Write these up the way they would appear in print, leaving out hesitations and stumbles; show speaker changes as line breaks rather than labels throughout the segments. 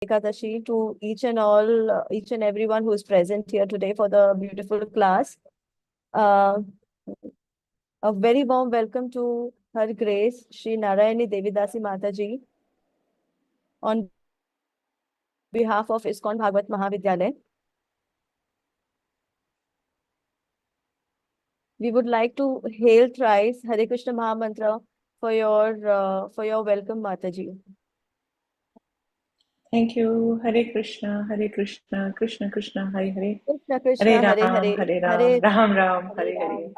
Ekadashi to each and everyone who is present here today for the beautiful class. Uh, a very warm welcome to Her Grace, Shri Narayani Devi Dasi Mataji, on behalf of ISKCON Bhagwat Mahavidyalaya. We would like to hail thrice Hare Krishna Mahamantra for your welcome, Mataji.
Thank you. Hare Krishna, Krishna Krishna, Hare Hare.
Krishna Krishna, Hare Hare,
Hare
Hare
Ram, Ram Ram,
Hare
Hare Hare.
Ram,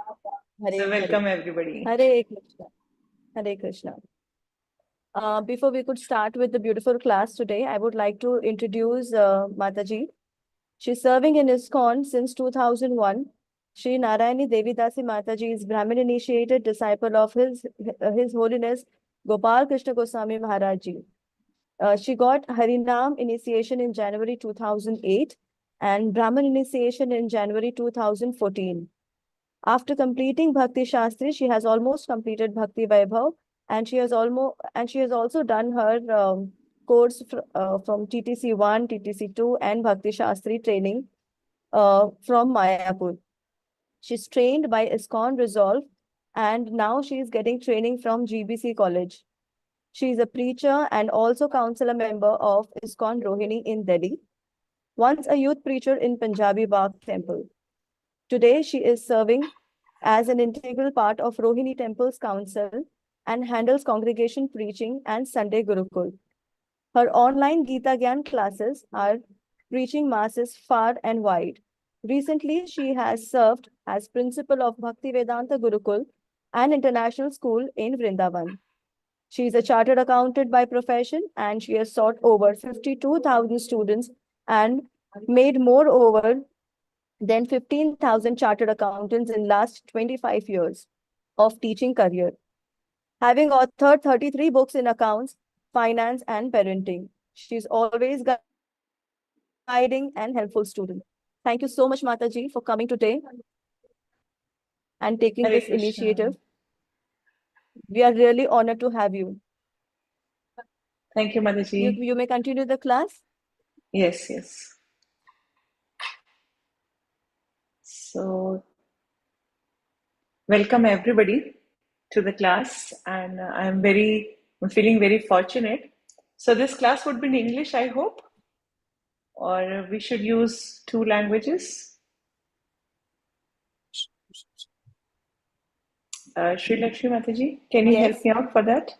Hare
So
Hare,
welcome everybody.
Hare Krishna, Hare Krishna. Before we could start with the beautiful class today, I would like to introduce Mataji. She's serving in ISKCON since 2001. Shri Narayani Devi Dasi Mataji is Brahmin initiated disciple of His Holiness Gopal Krishna Goswami Maharaj Ji. She got Harinam initiation in January 2008 and Brahmin initiation in January 2014. After completing Bhakti Shastri, she has almost completed Bhakti Vaibhav, and she has also done her course from TTC 1, TTC 2, and Bhakti Shastri training from Mayapur. She's trained by ISKCON Resolve, and now she is getting training from GBC College. She is a preacher and also councillor member of ISKCON Rohini in Delhi. Once a youth preacher in Punjabi Bagh Temple. Today, she is serving as an integral part of Rohini Temple's council and handles congregation preaching and Sunday Gurukul. Her online Gita Gyan classes are reaching masses far and wide. Recently, she has served as principal of Bhakti Vedanta Gurukul, an international school in Vrindavan. She is a chartered accountant by profession and she has taught over 52,000 students and made more over than 15,000 chartered accountants in last 25 years of teaching career. Having authored 33 books in accounts, finance and parenting. She's always guiding and helpful student. Thank you so much, Mataji, for coming today and taking
Hare
this
Krishna.
initiative. We are really honored to have you.
Thank you, Mataji.
You may continue the class.
Yes, yes. So, welcome everybody to the class, and I'm feeling very fortunate. So this class would be in English, I hope, or we should use two languages. Sri Lakshmi Mataji, can you help me out for that?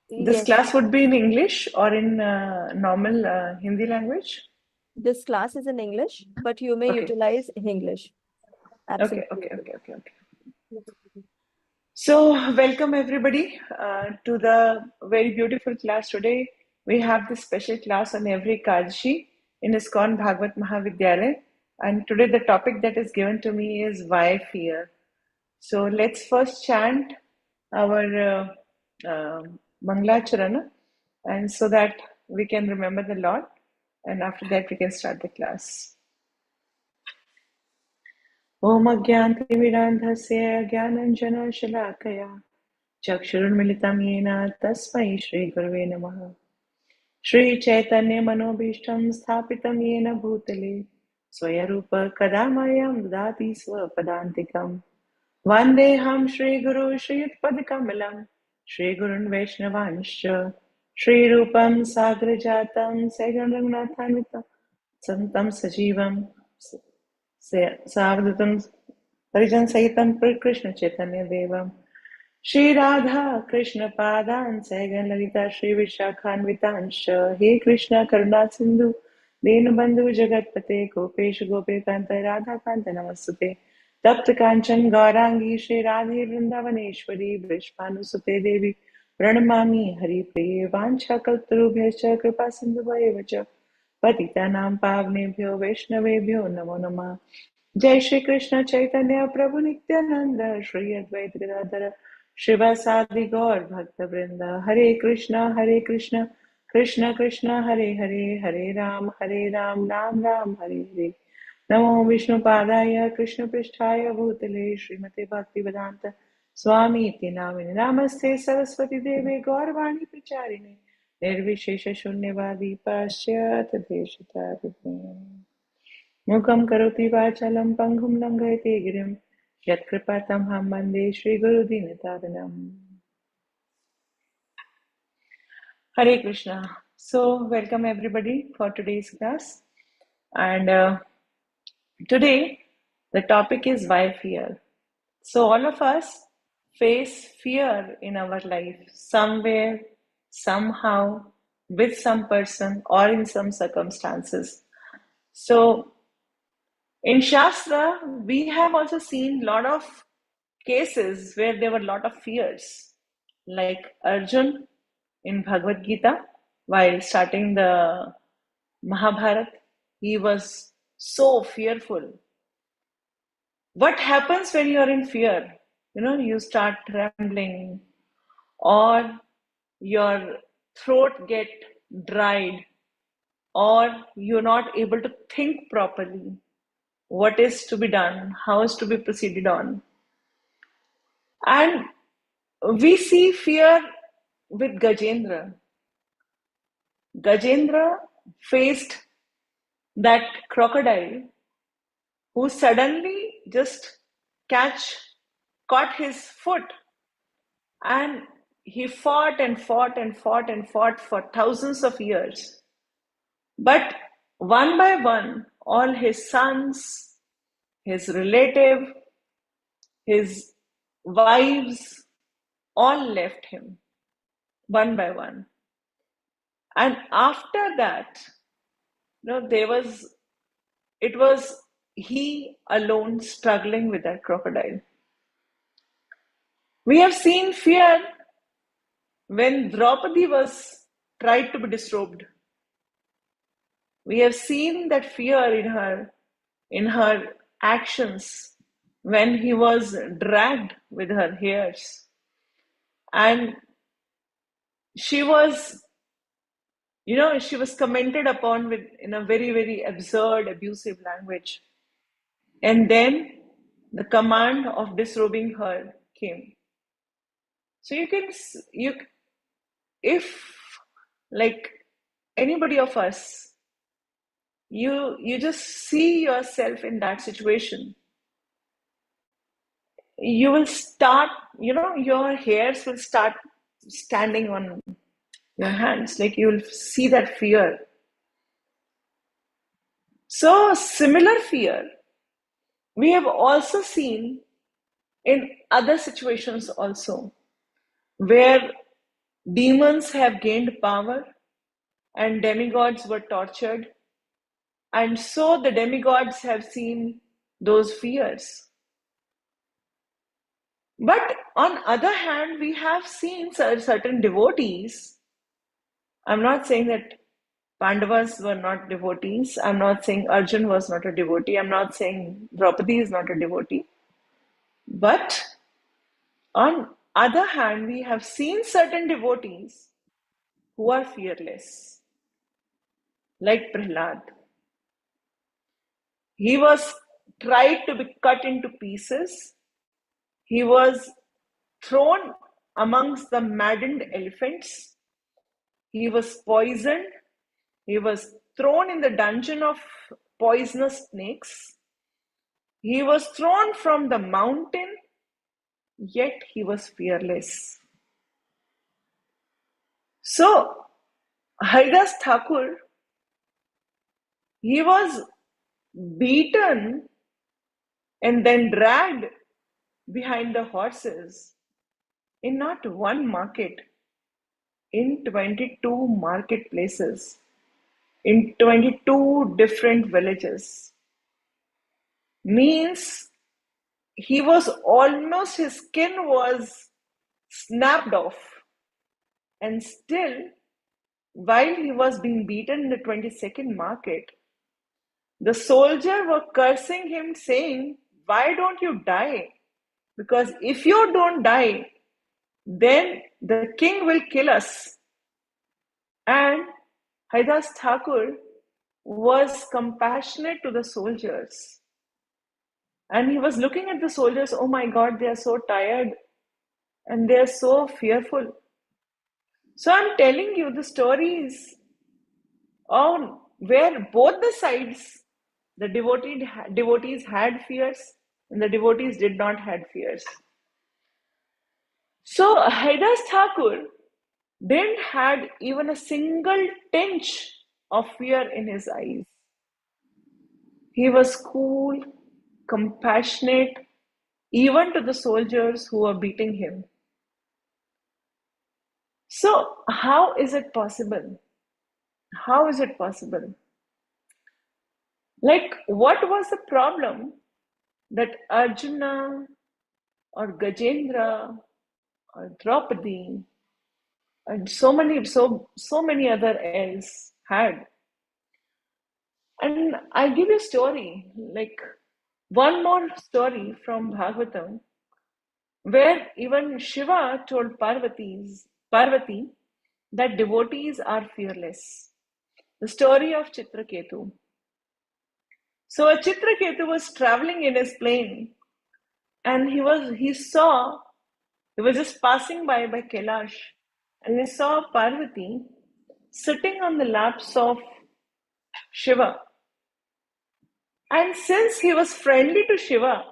This class would be in English or in normal Hindi language?
This class is in English, but you may utilize English. Absolutely.
Okay. So, welcome everybody to the very beautiful class today. We have this special class on every Kadashi in ISKCON Bhagwat Mahavidyalaya. And today the topic that is given to me is why fear. So, let's first chant our Mangla Charana, and so that we can remember the Lord. And after that we can start the class. Om Agyantimirandhasya Gyananjana Chakshurunmilitam Yena Tasmai Shri Gurave Namaha. Shri Chaitanya Manobhishtam Sthapitam Yena Bhutale Swayarupa Kadamayam Dati Swapadantikam Vandeham Shri Guru Shri Yutpadikamalam Shri Gurun Vaishnavanscha Shri Rupam Sagrajatam Sagan Raghunathanvitam Santam Sajivam Savadatam Harijan Sahitam Krishna Chaitanya Devam Shri Radha Krishna Padan Sagan Lalita Shri Vishakhanvitansh He Krishna Karuna Sindhu Dinabandhu Jagatpate Gopesh Gopekanta Radha Kanta Namasute Tapta Kanchan Gaurangi Shri Radhe Vrindavaneshwari Vrishpanusute Devi Pranamami Hari Priye Vancha Kaltarubhescha Kripa Sindhu Vayevacha Patitanam Pavnebhyo Vaishnavebhyo Namo Namah Jai Shri Krishna Chaitanya Prabhu Nityananda Shri Advaita Gadadhara Shivasadi Gaur Bhakta Vrinda Hare Krishna Krishna Krishna Hare Hare Hare Ram Ram Ram Hare Hare Namo Vishnu Padaya Krishna Pristhaya Bhutale Srimate Bhakti Vedanta Swami Iti Namini Namaste Saraswati Devi Gaurvani Pracharine निर्विशेषशून्यवादी पाश्चात्यदेशतात्त्विकः मूकं करोति वाचालं पङ्गुं लङ्घयति गिरिं यत्कृपातमहं वन्दे श्रीगुरुदीनतारिणम्. Hare Krishna. So, welcome everybody for today's class. And today, the topic is why fear. So, all of us face fear in our life, somewhere, somehow, with some person, or in some circumstances. So, in Shastra, we have also seen a lot of cases where there were a lot of fears, like Arjun in Bhagavad Gita, while starting the Mahabharata, he was so fearful. What happens when you are in fear? You start trembling, or your throat get dried, or you're not able to think properly. What is to be done? How is to be proceeded on? And we see fear with Gajendra. Gajendra faced that crocodile who suddenly just caught his foot, and he fought and fought and fought and fought for thousands of years. But one by one, all his sons, his relative, his wives, all left him one by one. And after that, it was he alone struggling with that crocodile. We have seen fear when Draupadi was tried to be disrobed. We have seen that fear in her actions when he was dragged with her hairs, and she was she was commented upon in a very, very absurd, abusive language. And then the command of disrobing her came. So if like anybody of us, you just see yourself in that situation, you will start, your hairs will start standing on your hands, like you will see that fear. So similar fear we have also seen in other situations also, where demons have gained power and demigods were tortured, and so the demigods have seen those fears. But on other hand, we have seen certain devotees. I'm not saying that Pandavas were not devotees. I'm not saying Arjun was not a devotee. I'm not saying Draupadi is not a devotee. But on other hand, we have seen certain devotees who are fearless, like Prahlad. He was tried to be cut into pieces. He was thrown amongst the maddened elephants. He was poisoned. He was thrown in the dungeon of poisonous snakes. He was thrown from the mountain, yet he was fearless. So, Haridas Thakur, he was beaten and then dragged behind the horses in not one market, in 22 marketplaces, in 22 different villages. Means he was almost, his skin was snapped off, and still, while he was being beaten in the 22nd market, the soldiers were cursing him, saying, "Why don't you die? Because if you don't die, then the king will kill us." And Haridas Thakur was compassionate to the soldiers. And he was looking at the soldiers, oh my God, they are so tired and they are so fearful. So I'm telling you the stories on where both the sides, the devotees had fears and the devotees did not had fears. So Haridas Thakur didn't had even a single tinge of fear in his eyes. He was cool, compassionate, even to the soldiers who were beating him. So how is it possible? How is it possible? Like, what was the problem that Arjuna or Gajendra or Draupadi and so many other else had? And I'll give you a story, like one more story from Bhagavatam, where even Shiva told Parvati that devotees are fearless. The story of Chitraketu. So a Chitraketu was traveling in his plane, and he was just passing by Kailash, and he saw Parvati sitting on the laps of Shiva. And since he was friendly to Shiva,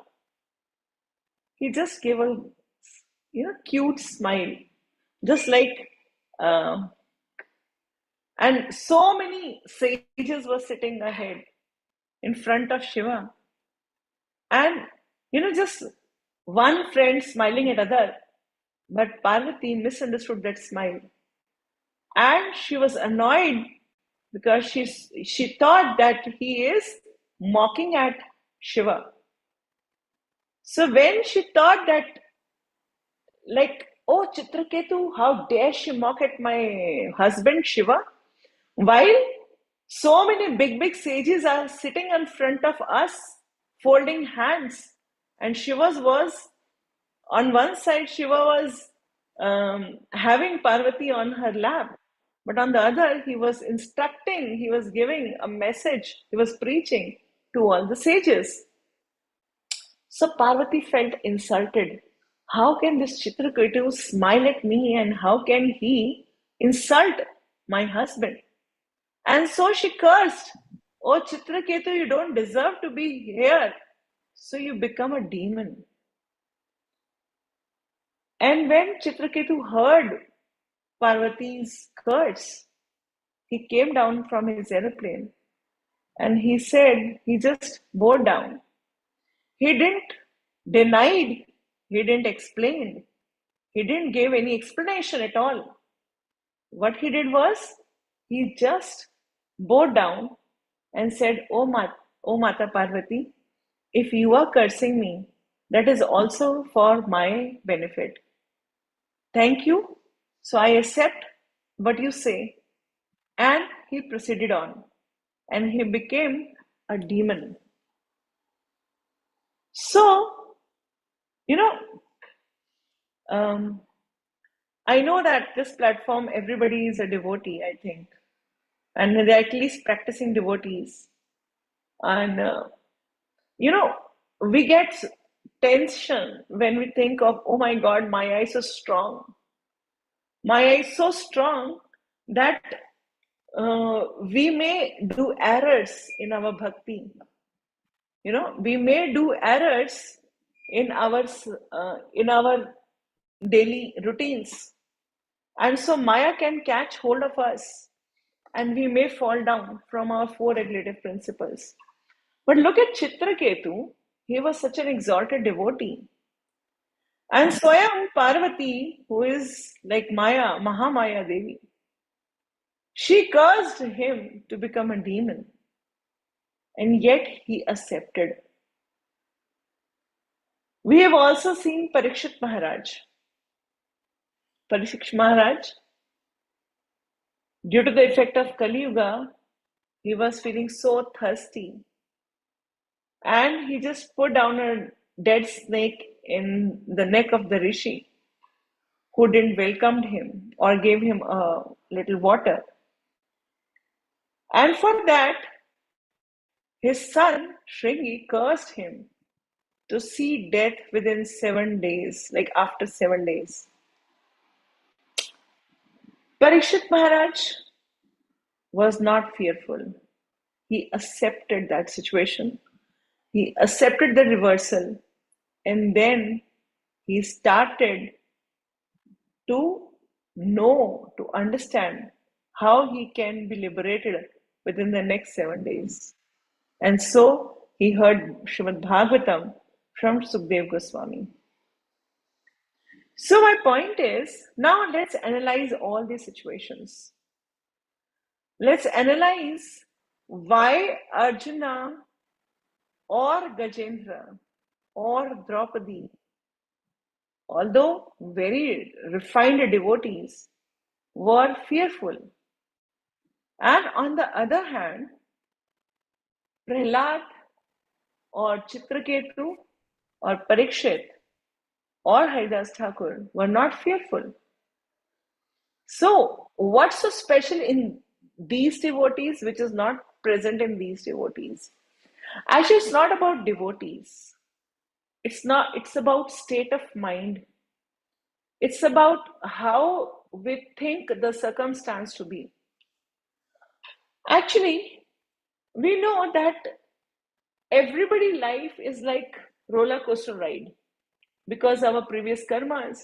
he just gave a cute smile, just like, uh, and so many sages were sitting ahead in front of Shiva, and just one friend smiling at other, but Parvati misunderstood that smile, and she was annoyed because she thought that he is mocking at Shiva. So when she thought that, like, oh, Chitraketu, how dare she mock at my husband Shiva? While so many big sages are sitting in front of us, folding hands, and Shiva was on one side, Shiva was having Parvati on her lap, but on the other, he was instructing, he was giving a message, he was preaching to all the sages. So Parvati felt insulted. How can this Chitraketu smile at me and how can he insult my husband? And so she cursed, oh Chitraketu, you don't deserve to be here. So you become a demon. And when Chitraketu heard Parvati's curse, he came down from his aeroplane and he said, he just bowed down. He didn't deny, he didn't explain, he didn't give any explanation at all. What he did was, he just bowed down and said, oh Mata Parvati, if you are cursing me, that is also for my benefit. Thank you. So I accept what you say. And he proceeded on. And he became a demon. So, you know, um, I know that this platform, everybody is a devotee, I think. And they're at least practicing devotees. And, we get tension when we think of, oh my God, Maya is so strong. Maya is so strong that we may do errors in our bhakti. We may do errors in our daily routines, and so Maya can catch hold of us, and we may fall down from our four regulative principles. But look at Chitraketu; he was such an exalted devotee, and Swayam Parvati, who is like Maya, Mahamaya Devi, she cursed him to become a demon, and yet he accepted. We have also seen Parikshit Maharaj. Parikshit Maharaj, due to the effect of Kali Yuga, he was feeling so thirsty. And he just put down a dead snake in the neck of the rishi who didn't welcome him or gave him a little water. And for that, his son Shringi cursed him to see death within 7 days, like after 7 days. Parikshit Maharaj was not fearful. He accepted that situation. He accepted the reversal. And then he started to know, to understand how he can be liberated within the next 7 days. And so he heard Srimad Bhagavatam from Sukdev Goswami. So my point is, now let's analyze all these situations. Let's analyze why Arjuna or Gajendra or Draupadi, although very refined devotees, were fearful. And on the other hand, Prahlad or Chitraketu or Parikshit or Haridas Thakur were not fearful. So, what's so special in these devotees which is not present in these devotees? Actually, it's not about devotees. It's about state of mind. It's about how we think the circumstance to be. Actually, we know that everybody life is like roller coaster ride because our previous karmas.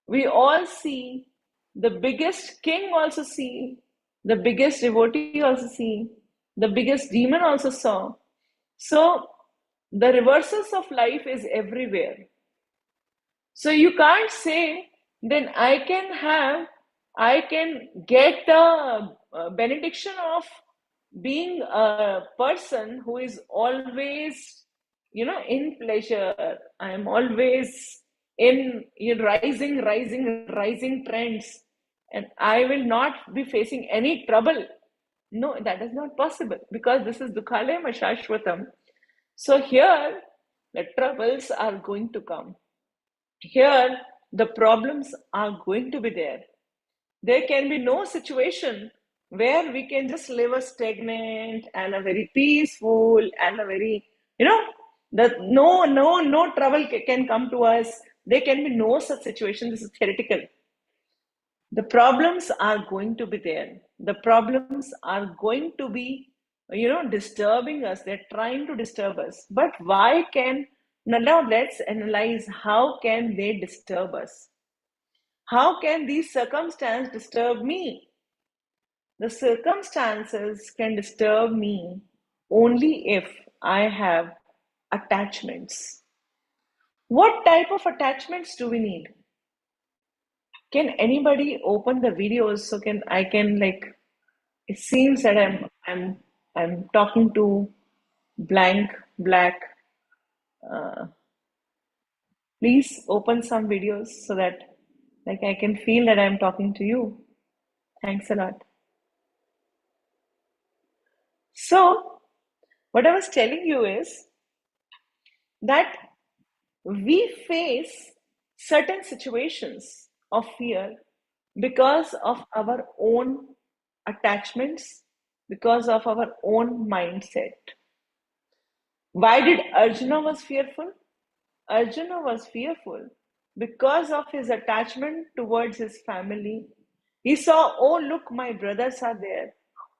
We all see the biggest king also see, the biggest devotee also see, the biggest demon also saw. So the reversals of life is everywhere. So you can't say, then I can get the benediction of being a person who is always, in pleasure. I am always in rising trends, and I will not be facing any trouble. No, that is not possible because this is Dukhalaya Shashvatam. So here, the troubles are going to come. Here, the problems are going to be there. There can be no situation where we can just live a stagnant and a very peaceful and a very, that no trouble can come to us. There can be no such situation. This is theoretical. The problems are going to be there. The problems are going to be, disturbing us. They're trying to disturb us. But why can, now let's analyze how can they disturb us? How can these circumstances disturb me? The circumstances can disturb me only if I have attachments. What type of attachments do we need? Can anybody open the videos so I can like, it seems that I'm talking to blank black. Please open some videos so that like I can feel that I'm talking to you. Thanks a lot. So what I was telling you is that we face certain situations of fear because of our own attachments, because of our own mindset. Why did Arjuna was fearful? Arjuna was fearful because of his attachment towards his family. He saw, oh, look, my brothers are there.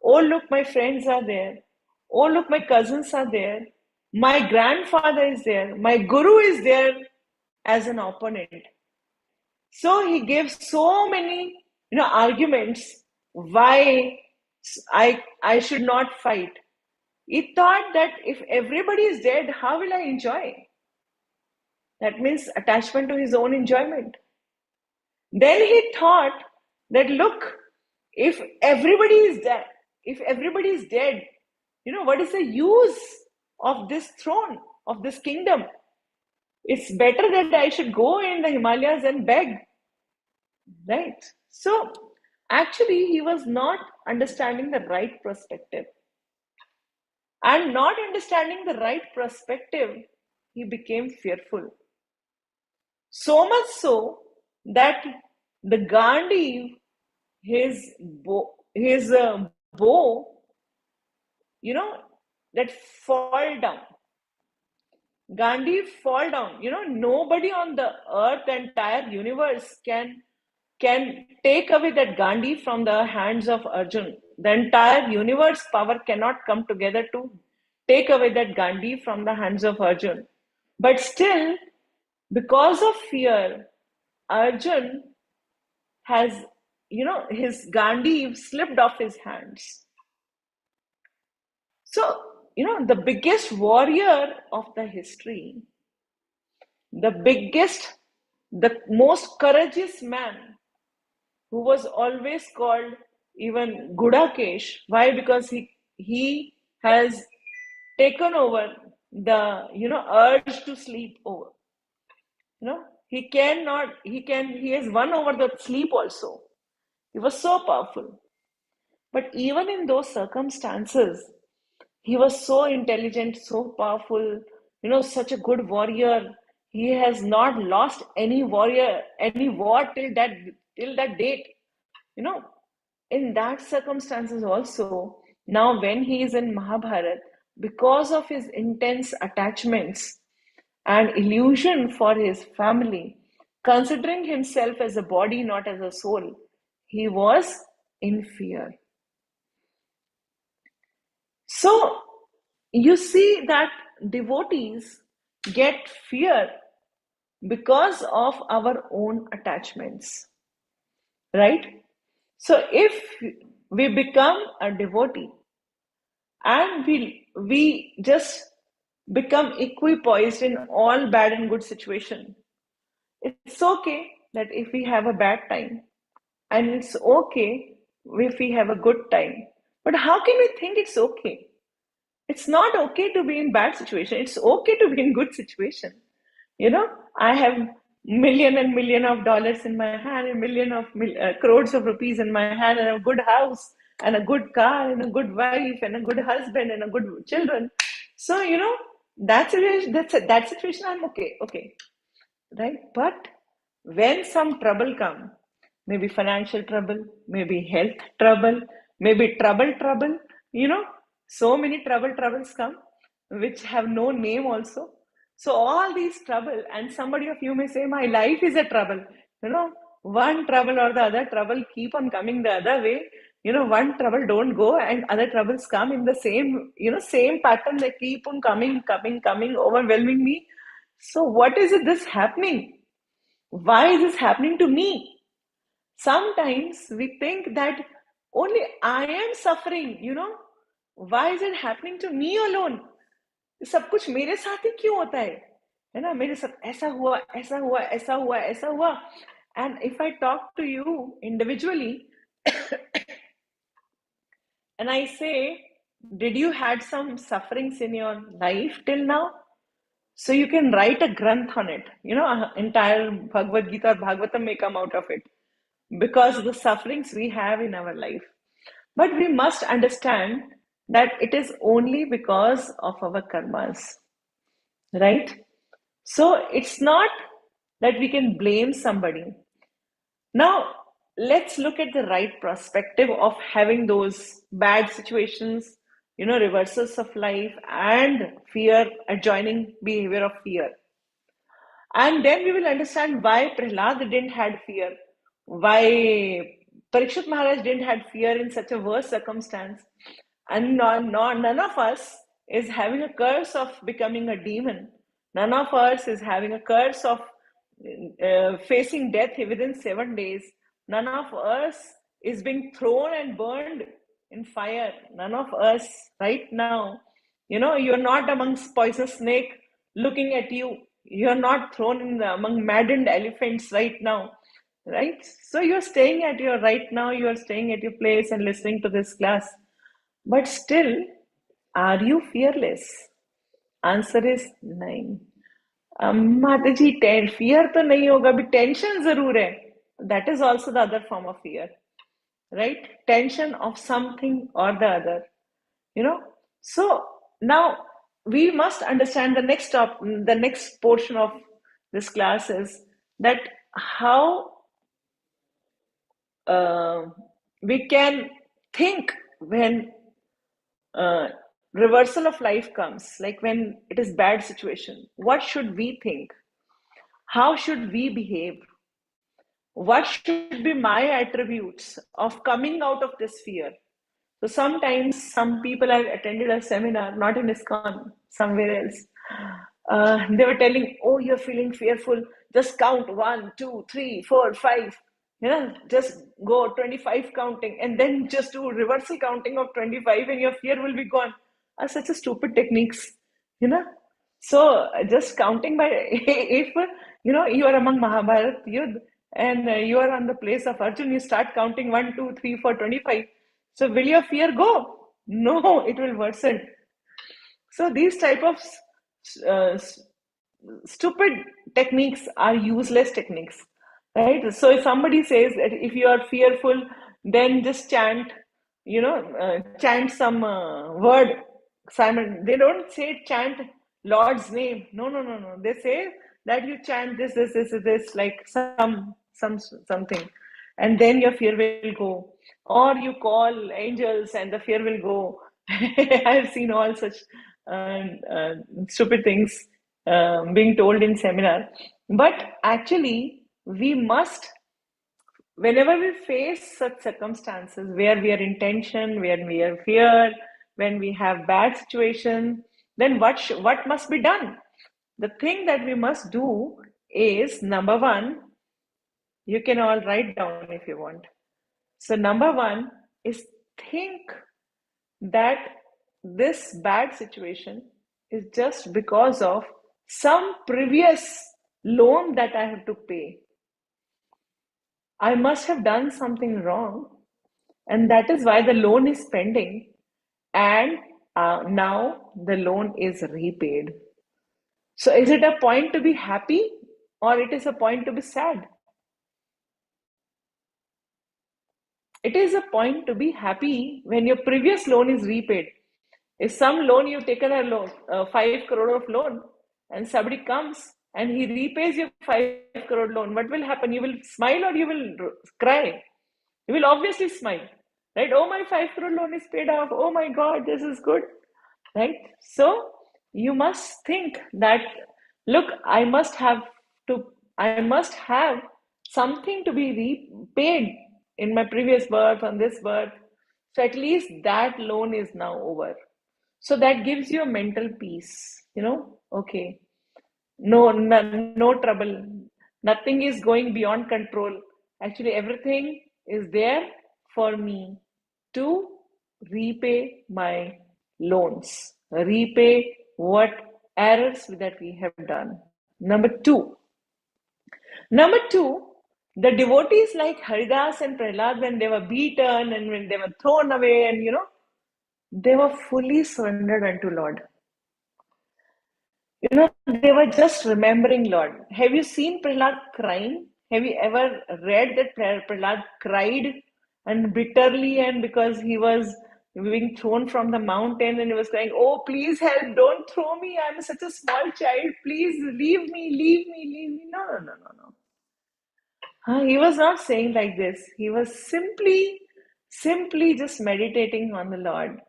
Oh, look, my friends are there. Oh, look, my cousins are there. My grandfather is there. My guru is there as an opponent. So he gave so many, arguments why I should not fight. He thought that if everybody is dead, how will I enjoy? That means attachment to his own enjoyment. Then he thought that look, if everybody is dead, what is the use of this throne, of this kingdom? It's better that I should go in the Himalayas and beg. Right? So actually, he was not understanding the right perspective. And not understanding the right perspective, he became fearful. So much so that the Gandhi, his bow, that fall down. Gandhi fall down. Nobody on the earth, the entire universe can can take away that Gandhi from the hands of Arjun. The entire universe power cannot come together to take away that Gandhi from the hands of Arjun. But still, because of fear, Arjun has, his Gandhi slipped off his hands. So, the biggest warrior of the history, the biggest, the most courageous man, who was always called even Gudakesh. Why? Because he has taken over the urge to sleep over. He has won over the sleep also. He was so powerful. But even in those circumstances, he was so intelligent, so powerful, such a good warrior. He has not lost any war till that date. You know, in that circumstances also, now when he is in Mahabharat, because of his intense attachments and illusion for his family, considering himself as a body, not as a soul, he was in fear. So you see that devotees get fear because of our own attachments, right? So if we become a devotee and we just become equipoised in all bad and good situation, it's okay that if we have a bad time, and it's okay if we have a good time. But how can we think it's okay? It's not okay to be in bad situation. It's okay to be in good situation. I have million and million of dollars in my hand, and million of crores of rupees in my hand, and a good house, and a good car, and a good wife, and a good husband, and a good children. So that situation I'm okay, right? But when some trouble come, maybe financial trouble, maybe health trouble, maybe trouble, you know, so many troubles come, which have no name also. So all these trouble, and somebody of you may say, my life is a trouble. One trouble or the other trouble keep on coming the other way. One trouble don't go, and other troubles come in the same pattern. They keep on coming, overwhelming me. So what is it this happening? Why is this happening to me? Sometimes we think that only I am suffering. Why is it happening to me alone? सब कुछ मेरे साथ ही क्यों होता है ना? मेरे साथ ऐसा हुआ, ऐसा हुआ, ऐसा हुआ, ऐसा हुआ. And if I talk to you individually and I say, did you had some sufferings in your life till now? So you can write a granth on it. Entire Bhagavad Gita or Bhagavatam may come out of it, because of the sufferings we have in our life. But we must understand that it is only because of our karmas, right? So it's not that we can blame somebody. Now, let's look at the right perspective of having those bad situations, reversals of life, and fear, adjoining behavior of fear. And then we will understand why Prahlad didn't had fear, why Parikshit Maharaj didn't had fear in such a worse circumstance. And none of us is having a curse of becoming a demon. None of us is having a curse of facing death within 7 days. None of us is being thrown and burned in fire. None of us right now. You're not amongst poisonous snake looking at you. You're not thrown among maddened elephants right now, right? So you're staying at your right now. You are staying at your place and listening to this class. But still, are you fearless? Answer is नहीं. माता जी fear तो नहीं होगा, भी tension जरूर है. That is also the other form of fear, right? Tension of something or the other. So now we must understand the next portion of this class is that how we can think when reversal of life comes, like when it is bad situation. What should we think? How should we behave? what should be my attributes of coming out of this fear? So sometimes some people have attended a seminar, not in ISKCON, somewhere else. They were telling, "Oh, you're feeling fearful. Just count 1, 2, 3, 4, 5. Just go 25 counting, and then just do reversal counting of 25, and your fear will be gone." Are such a stupid techniques, you know. So just counting by if you are among Mahabharat Yudh and you are on the place of Arjun, you start counting 1, 2, 3, 4, 25. So will your fear go? No, it will worsen. So these type of uh, stupid techniques are useless techniques, right? So if somebody says that if you are fearful, then just chant, chant some word. Simon, they don't say chant Lord's name. No, no, no, no. They say that you chant this, like something, and then your fear will go. Or you call angels and the fear will go. I've seen all such uh, uh, stupid things being told in seminar. But actually, we must, whenever we face such circumstances where we are in tension, where we are fear, when we have bad situation, then what must be done? The thing that we must do is, number one, you can all write down if you want. So number one is, think that this bad situation is just because of some previous loan that I have to pay. I must have done something wrong, and that is why the loan is pending, and now the loan is repaid. So, is it a point to be happy, or it is a point to be sad? It is a point to be happy when your previous loan is repaid. If some loan you've taken a loan, 5 crore of loan, and somebody comes and he repays your 5 crore loan, what will happen? You will smile or you will cry? You will obviously smile, right? Oh, my 5 crore loan is paid off. Oh my God, this is good, right? So you must think that, look, I must have something to be repaid in my previous birth, on this birth. So at least that loan is now over. So that gives you a mental peace, okay, no trouble. Nothing is going beyond control. Actually, everything is there for me to repay my loans, repay what errors that we have done. Number two, the devotees like Haridas and Prahlad, when they were beaten and when they were thrown away, and they were fully surrendered unto Lord. They were just remembering Lord. Have you seen Prahlad crying? Have you ever read that Prahlad cried and bitterly, and because he was being thrown from the mountain and he was crying, "Oh, please help, don't throw me. I'm such a small child. Please leave me, leave me, leave me." No, no, no, no, no. He was not saying like this. He was simply just meditating on the Lord,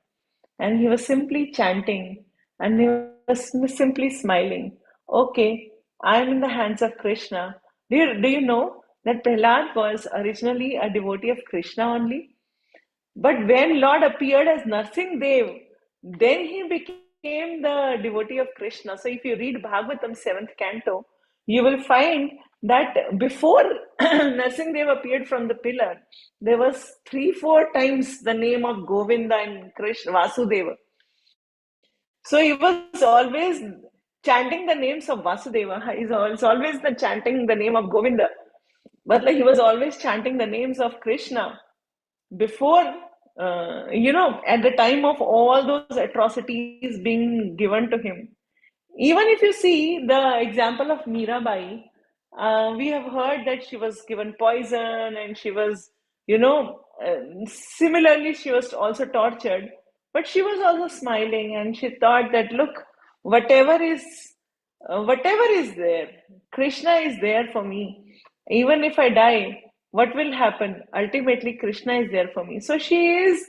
and he was simply chanting, and he was simply smiling. Okay, I'm in the hands of Krishna. Do you know that Prahlad was originally a devotee of Krishna only? But when Lord appeared as Narsingh Dev, then he became the devotee of Krishna. So if you read Bhagavatam 7th canto, you will find that before Narsingh Dev appeared from the pillar, there was 3, 4 times the name of Govinda and Krishna, Vasudeva. So he was always chanting the names of Vasudeva. He's always chanting the name of Govinda. But like he was always chanting the names of Krishna before, at the time of all those atrocities being given to him. Even if you see the example of Mirabai, we have heard that she was given poison and she was, similarly, she was also tortured. But she was also smiling, and she thought that, look, whatever is, whatever is there, Krishna is there for me. Even if I die, what will happen? Ultimately, Krishna is there for me. So she is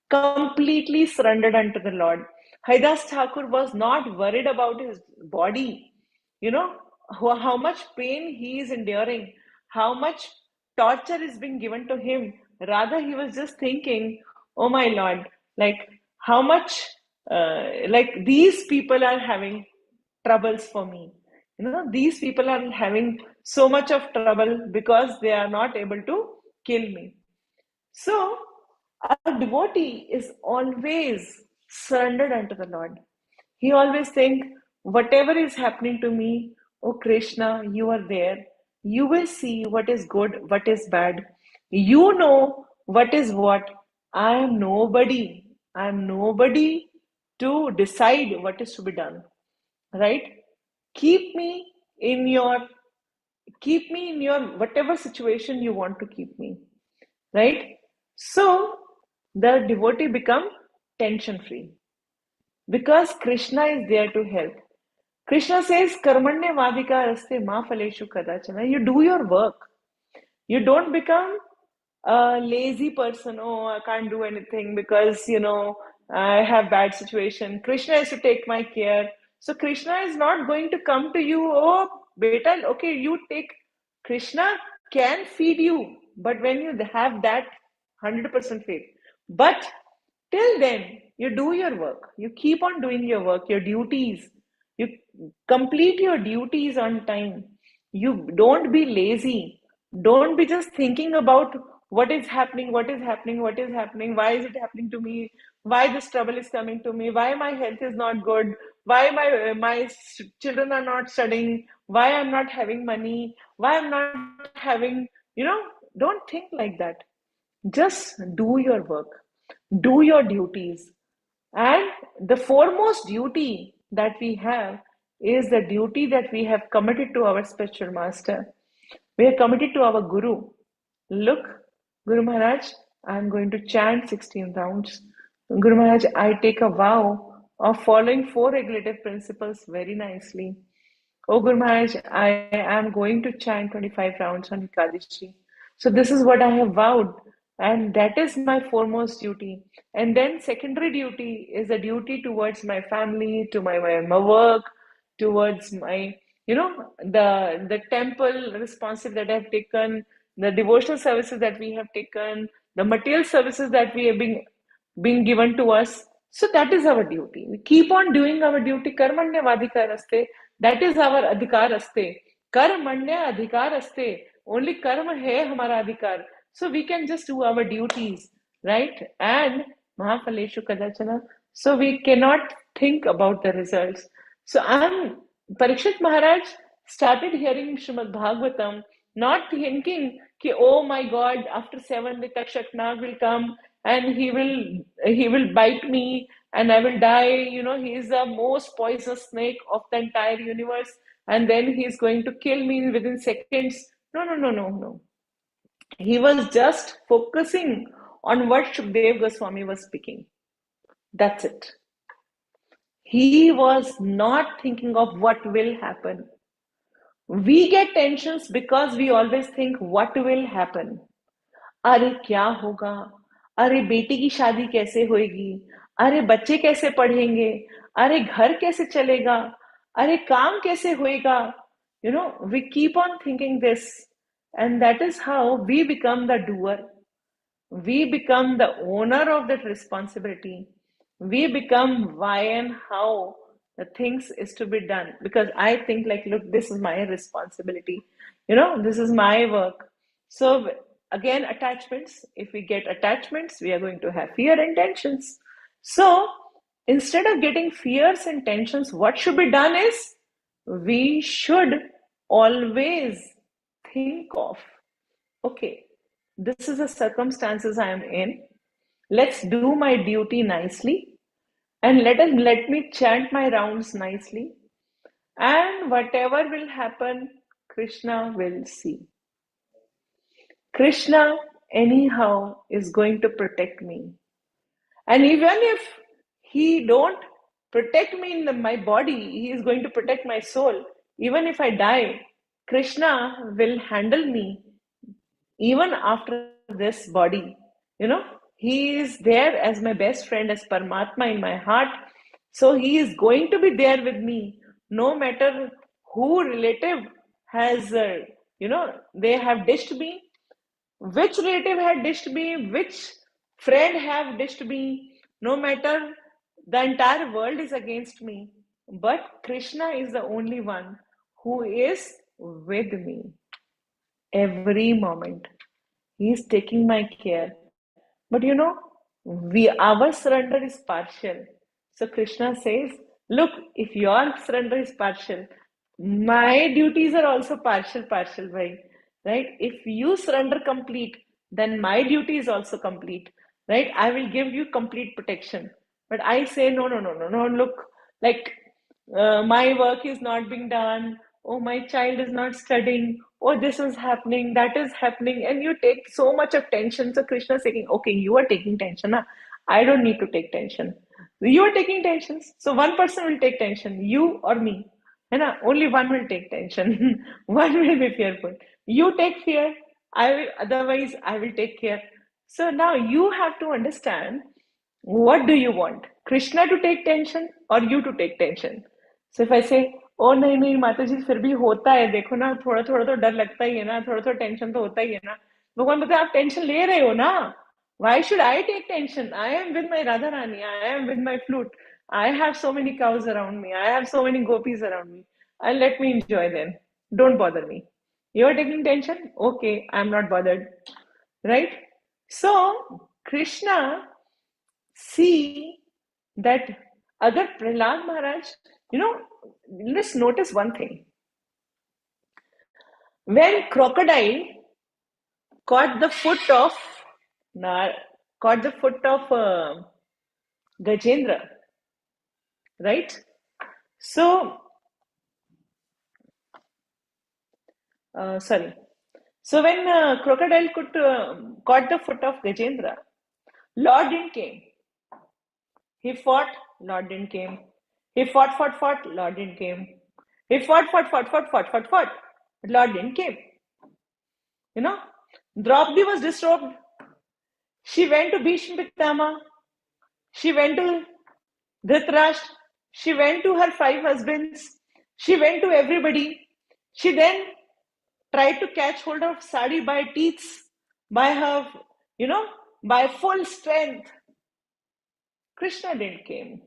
completely surrendered unto the Lord. Haridas Thakur was not worried about his body, you know, how much pain he is enduring, how much torture is being given to him. Rather, he was just thinking, oh my Lord, like how much, like these people are having troubles for me. These people are having so much of trouble because they are not able to kill me. So, a devotee is always surrendered unto the Lord. He always think, whatever is happening to me, oh Krishna, you are there. You will see what is good, what is bad. You know what is what. I am nobody. I am nobody to decide what is to be done. Right? Keep me in your keep me in your whatever situation you want to keep me. Right? So the devotee become tension free because Krishna is there to help. Krishna says, Karmanya Vadika Raste Ma Phaleshu Kadachana. You do your work. You don't become a lazy person. Oh, I can't do anything because, I have bad situation. Krishna has to take my care. So Krishna is not going to come to you, oh, beta, okay, you take. Krishna can feed you, but when you have that 100% faith. But till then, you do your work. You keep on doing your work, your duties. You complete your duties on time. You don't be lazy. Don't be just thinking about what is happening, what is happening, what is happening, why is it happening to me, why this trouble is coming to me, why my health is not good, why my children are not studying, why I'm not having money, why I'm not having, don't think like that. Just do your work, do your duties. And the foremost duty that we have is the duty that we have committed to our spiritual master. We are committed to our Guru. Look, Guru Maharaj, I am going to chant 16 rounds. Guru Maharaj, I take a vow of following four regulative principles very nicely. Oh, Guru Maharaj, I am going to chant 25 rounds on Ekadashi. So this is what I have vowed, and that is my foremost duty. And then secondary duty is a duty towards my family, to my work, towards my, the temple responsive that I have taken, the devotional services that we have taken, the material services that we have been given to us. So that is our duty. We keep on doing our duty. Karmanya vadika raste. That is our adhikar aste. Karmanya adhikar aste. Only karma hai hamara adhikar. So we can just do our duties, right? And Mahaphaleshu Kadachana. So we cannot think about the results. So Parikshit Maharaj started hearing Srimad Bhagavatam, not thinking ki, oh my God, after 7 Takshak Nag will come and he will bite me and I will die. He is the most poisonous snake of the entire universe, and then he is going to kill me within seconds. No, no, no, no, no. He was just focusing on what Shukdev Goswami was speaking. That's it. He was not thinking of what will happen. We get tensions because we always think what will happen. अरे क्या होगा, अरे बेटी की शादी कैसे होएगी, अरे बच्चे कैसे पढ़ेंगे, अरे घर कैसे चलेगा, अरे काम कैसे होएगा. We keep on thinking this, and that is how we become the doer. We become the owner of that responsibility. We become why and how the things is to be done, because I think like, look, this is my responsibility, this is my work. So again, attachments, if we get attachments, we are going to have fear and tensions. So instead of getting fears and tensions, what should be done is we should always think of, okay, this is the circumstances I am in. Let's do my duty nicely, and let me chant my rounds nicely. And whatever will happen, Krishna will see. Krishna, anyhow, is going to protect me. And even if he don't protect me in my body, he is going to protect my soul. Even if I die, Krishna will handle me even after this body. He is there as my best friend, as Paramatma in my heart. So he is going to be there with me, no matter who relative has, they have dished me, which relative had dished me, which friend have dished me, no matter the entire world is against me. But Krishna is the only one who is with me every moment. He is taking my care. But our surrender is partial. So Krishna says, look, if your surrender is partial, my duties are also partial, bhai. Right? If you surrender complete, then my duty is also complete. Right? I will give you complete protection. But I say, no, no, no, no, no, look, like my work is not being done. Oh, my child is not studying. Oh, this is happening, that is happening. And you take so much of tension. So Krishna is saying, okay, you are taking tension. Huh? I don't need to take tension. You are taking tensions. So one person will take tension, you or me. है ना? Only one will take tension. One will be fearful. You take fear. Otherwise, I will take care. So now you have to understand, what do you want? Krishna to take tension or you to take tension? So if I say, ओ नहीं नहीं माता जी फिर भी होता है, देखो ना, थोड़ा थोड़ा तो डर लगता ही है ना, थोड़ा थोड़ा टेंशन तो होता ही है ना. भगवान बोलते हैं आप टेंशन ले रहे हो ना. Why should I take tension? I am with my Radha Rani. I am with my flute. I have so many cows around me. I have so many gopis around me. And let me enjoy them. Don't bother me. You are taking tension? Okay, I'm not bothered. Right? So, Krishna see that agar Prahlad Maharaj, let's notice one thing. When crocodile caught the foot of caught the foot of Gajendra, right? So, sorry. So when crocodile caught the foot of Gajendra, Lord didn't came. He fought, Lord didn't came. He fought, Lord didn't came. He fought. But Lord didn't came. Draupadi was disrobed. She went to Bhishma Pitama. She went to Dhritarashtra. She went to her 5 husbands. She went to everybody. She then tried to catch hold of Sadi by teeth, by her, by full strength. Krishna didn't came.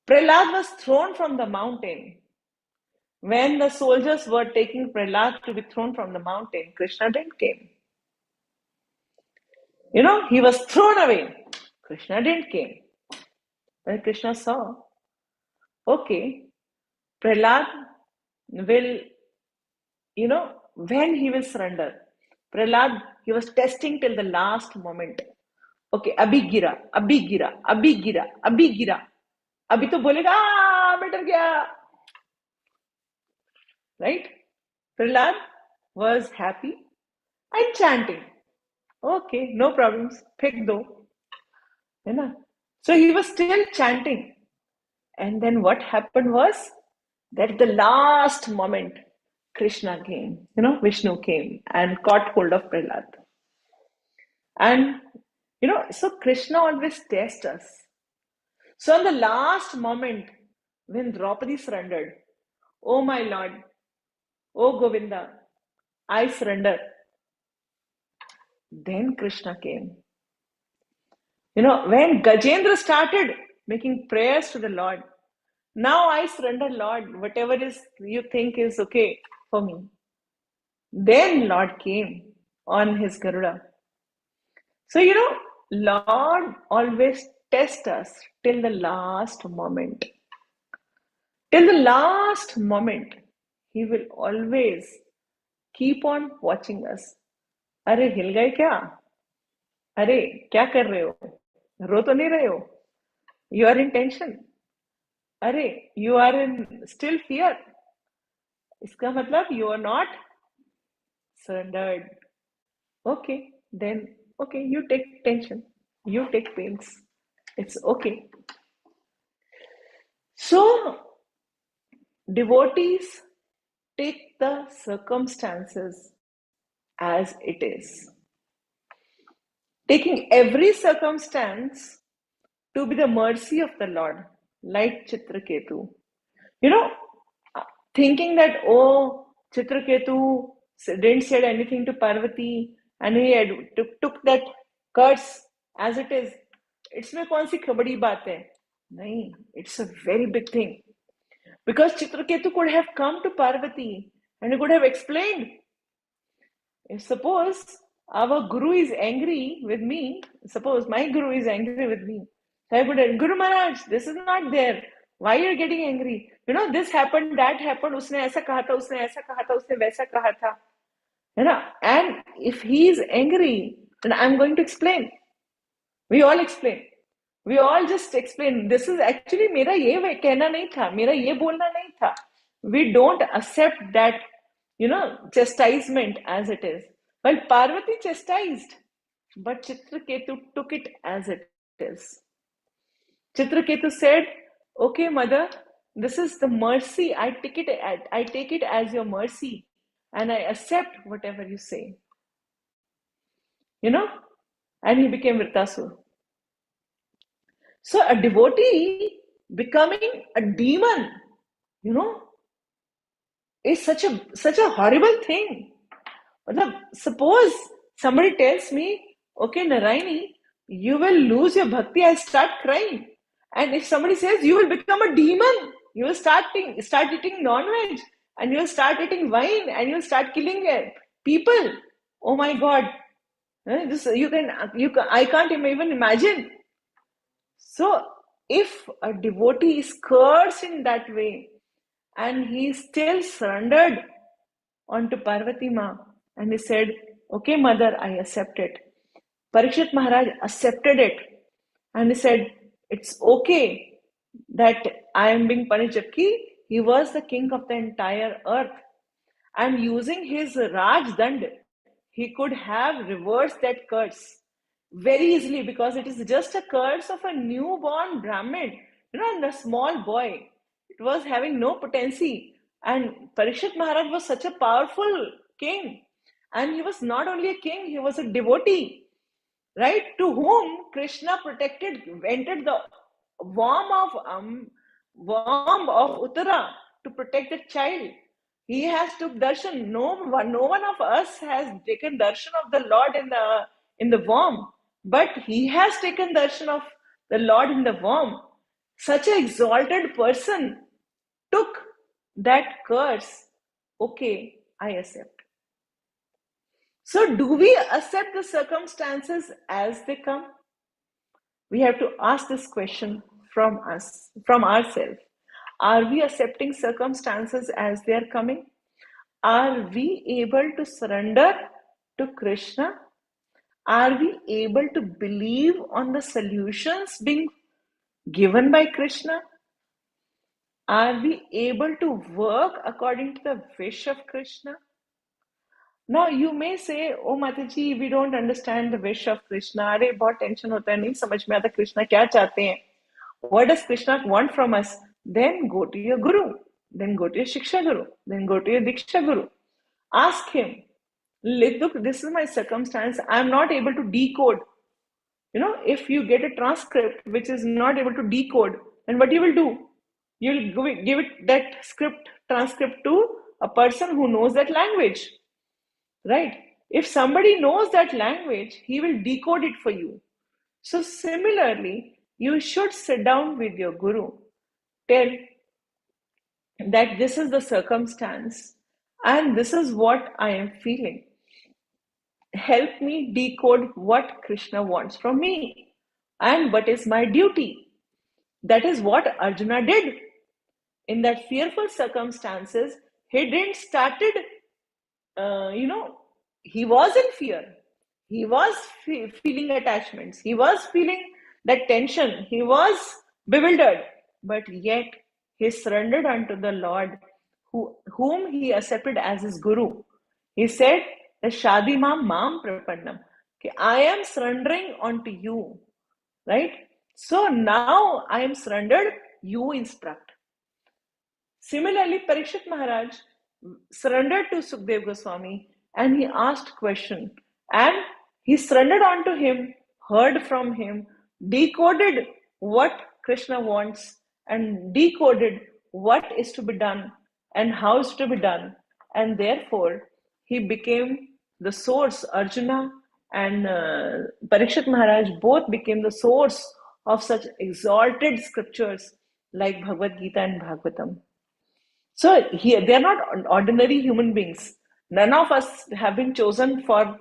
Prahlad was thrown from the mountain. When the soldiers were taking Prahlad to be thrown from the mountain, Krishna didn't came. He was thrown away. Krishna didn't came. When Krishna saw, okay, Prahlad will, when he will surrender. Prahlad, he was testing till the last moment. Okay, abhi gira. Abhi to bolega, मैं डर गया. Right? Prahlad was happy and chanting. Okay, no problems. Phek do. So he was still chanting. And then what happened was that at the last moment, Krishna came, Vishnu came and caught hold of Prahlad. And, so Krishna always tests us. So in the last moment, when Draupadi surrendered, oh my Lord, oh Govinda, I surrender. Then Krishna came. When Gajendra started making prayers to the Lord, now I surrender, Lord, whatever is you think is okay for me. Then Lord came on his Garuda. So, Lord always tests us till the last moment. Till the last moment, he will always keep on watching us. अरे हिल गए क्या? अरे क्या कर रहे हो? रो तो नहीं रहे हो? You are in tension. अरे you are in still fear. इसका मतलब you are not surrendered. Okay, then okay, you take tension, you take pains. It's okay. So devotees take the circumstances as it is, taking every circumstance to be the mercy of the Lord, like Chitraketu. Thinking that, oh, Chitraketu didn't say anything to Parvati, and he had took that curse as it is. इसमें कौन सी बड़ी बात है? नहीं, it's a very big thing. Because Chitraketu could have come to Parvati and he could have explained. If suppose our Guru is angry with me, suppose my Guru is angry with me, so I could have, Guru Maharaj, this is not there. Why are you getting angry? You know, this happened, that happened, उसने ऐसा कहा था, उसने ऐसा कहा था, उसने वैसा कहा था. You know, and if he is angry, then I'm going to explain. We all explain. We all just explain. This is actually मेरा ये कहना नहीं था, मेरा ये बोलना नहीं था. We don't accept that, you know, chastisement as it is. Well, Parvati chastised, but Chitraketu took it as it is. Chitraketu said, "Okay, mother, this is the mercy. I take it as your mercy, and I accept whatever you say." You know, and he became Vritasur. So a devotee becoming a demon, you know, is such a horrible thing. Suppose somebody tells me, okay, Narayani, you will lose your bhakti, I'll start crying. And if somebody says you will become a demon, you will start eating non-veg, and you will start eating wine, and you will start killing people. Oh my God. I can't even imagine. So if a devotee is cursed in that way, and he still surrendered onto Parvati Ma, and he said, okay, mother, I accept it. Parikshit Maharaj accepted it, and he said, it's okay that I am being punished. He was the king of the entire earth, and using his Raj Dand, he could have reversed that curse very easily, because it is just a curse of a newborn Brahmin, you know, and a small boy. It was having no potency. And Parikshit Maharaj was such a powerful king. And he was not only a king, he was a devotee, right? To whom Krishna entered the womb of Uttara to protect the child. He has took darshan. No one of us has taken darshan of the Lord in the womb, but he has taken darshan of the Lord in the womb. Such an exalted person took that curse. Okay, I accept. So do we accept the circumstances as they come? We have to ask this question from ourselves. Are we accepting circumstances as they are coming? Are we able to surrender to Krishna? Are we able to believe on the solutions being given by Krishna? Are we able to work according to the wish of Krishna? Now you may say, oh Mataji, we don't understand the wish of Krishna. अरे बहुत tension होता है, नहीं समझ में आता कृष्णा क्या चाहते हैं. What does Krishna want from us? Then go to your Guru. Then go to your Shiksha Guru. Then go to your Diksha Guru. Ask him, look, this is my circumstance. I'm not able to decode. You know, if you get a transcript which is not able to decode, then what you will do? You'll give it that transcript to a person who knows that language. Right? If somebody knows that language, he will decode it for you. So similarly, you should sit down with your Guru, tell that this is the circumstance and this is what I am feeling. Help me decode what Krishna wants from me and what is my duty. That is what Arjuna did. In that fearful circumstances, he didn't started, he was in fear. He was feeling attachments. He was feeling that tension. He was bewildered. But yet, he surrendered unto the Lord, whom he accepted as his Guru. He said, the Shadi Mam Prapannam. I am surrendering unto you. Right? So now I am surrendered, you instruct. Similarly, Parikshit Maharaj surrendered to Sukdev Goswami and he asked question, and he surrendered unto him, heard from him, decoded what Krishna wants and decoded what is to be done and how is to be done, and therefore he became the source. Arjuna and Parikshit Maharaj both became the source of such exalted scriptures like Bhagavad Gita and Bhagavatam. So here they are not ordinary human beings. None of us have been chosen for,